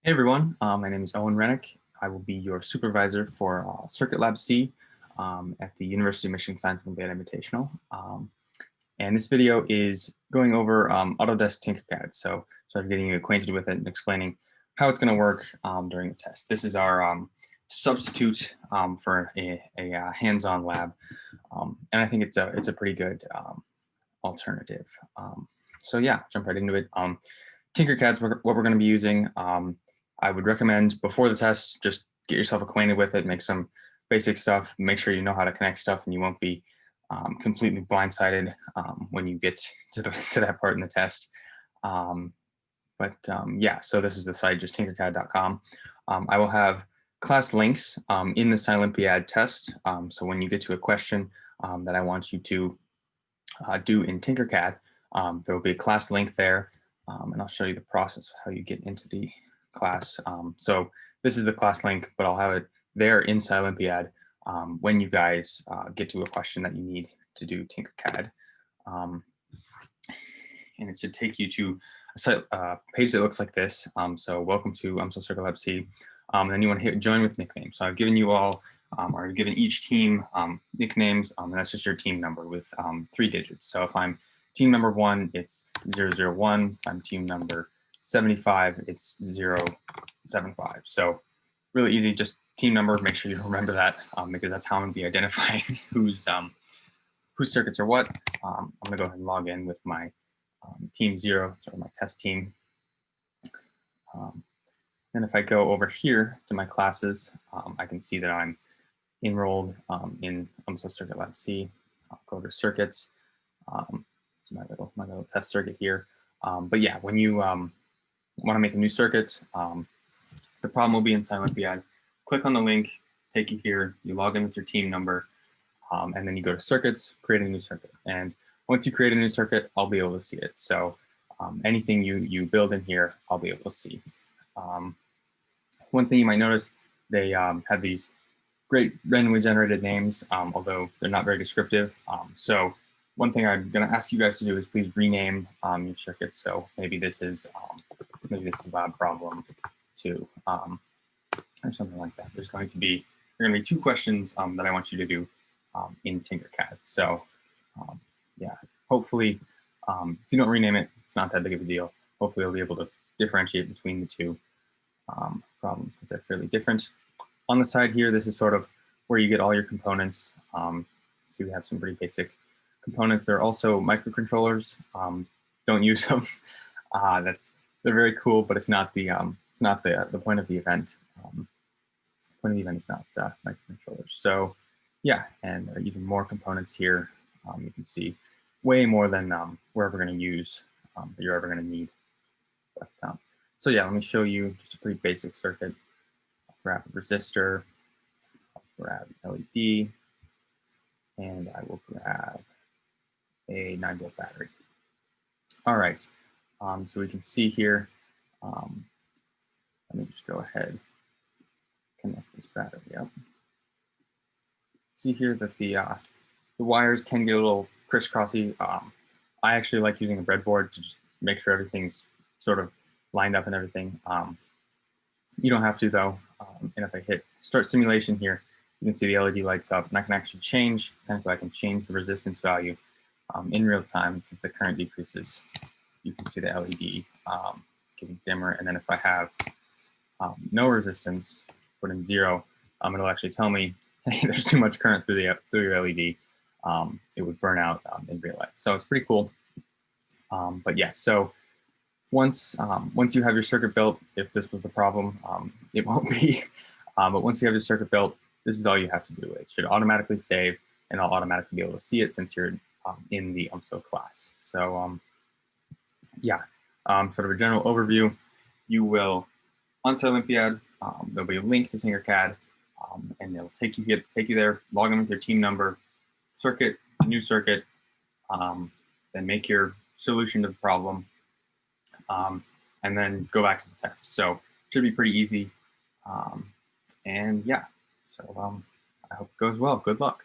Hey everyone, my name is Owen Rennick. I will be your supervisor for Circuit Lab C at the University of Michigan Science and Data Invitational. And this video is going over Autodesk Tinkercad. So sort of getting you acquainted with it and explaining how it's going to work during the test. This is our substitute for a hands-on lab. And I think it's a pretty good alternative. So yeah, jump right into it. Tinkercad's what we're going to be using. I would recommend before the test, just get yourself acquainted with it, make some basic stuff, make sure you know how to connect stuff, and you won't be completely blindsided when you get to that part in the test. Yeah, so this is the site, just tinkercad.com. I will have class links in the Olympiad test. So when you get to a question that I want you to do in Tinkercad, there will be a class link there, and I'll show you the process of how you get into the class. So this is the class link, but I'll have it there in Olympiad when you guys get to a question that you need to do Tinkercad. And it should take you to a page that looks like this. So welcome to UMSO Circuit Lab C. And then you want to hit join with nicknames. So I've given you all, or I've given each team nicknames, and that's just your team number with 3 digits. So if I'm team number 1, it's 001. If I'm team number 75, it's 075. So really easy, just team number, make sure you remember that because that's how I'm gonna be identifying whose circuits are what. I'm gonna go ahead and log in with my team 0, so my test team. Then if I go over here to my classes, I can see that I'm enrolled in UMSO Circuit Lab C. I'll go to circuits. It's my little test circuit here. But yeah, when you want to make a new circuit, the problem will be in Olympiad. Click on the link, take you here, you log in with your team number, and then you go to circuits, create a new circuit. And once you create a new circuit, I'll be able to see it. So anything you build in here, I'll be able to see. One thing you might notice, they have these great randomly generated names, although they're not very descriptive. So one thing I'm going to ask you guys to do is please rename your circuits. So maybe this is lab problem 2, or something like that. There are going to be 2 questions that I want you to do in Tinkercad. So yeah, hopefully, if you don't rename it, it's not that big of a deal. Hopefully, you'll be able to differentiate between the 2 problems because they're fairly different. On the side here, this is sort of where you get all your components. So we have some pretty basic components. There are also microcontrollers. Don't use them. They're very cool, but it's not the point of the event. The point of the event is not microcontrollers. So yeah, and there are even more components here. You can see way more than we're ever going to use, that you're ever going to need. But, so yeah, let me show you just a pretty basic circuit. I'll grab a resistor, I'll grab an LED, and I will grab a 9-volt battery. All right, so we can see here, let me just go ahead, connect this battery up. See here that the wires can get a little crisscrossy. I actually like using a breadboard to just make sure everything's sort of lined up and everything. You don't have to though. And if I hit start simulation here, you can see the LED lights up, and I can actually change, I can change the resistance value in real time. Since the current decreases, you can see the LED getting dimmer. And then if I have no resistance, put in 0, it'll actually tell me, hey, there's too much current through your LED. It would burn out in real life. So it's pretty cool. But yeah, so once you have your circuit built, if this was the problem, it won't be. But once you have your circuit built, this is all you have to do. It should automatically save, and I'll automatically be able to see it since you're in the UMSO class. So yeah, sort of a general overview. You will, on Olympiad, there'll be a link to Tinkercad, and it'll take you there, log in with your team number, circuit, new circuit, then make your solution to the problem, and then go back to the test. So it should be pretty easy. And yeah, so I hope it goes well. Good luck.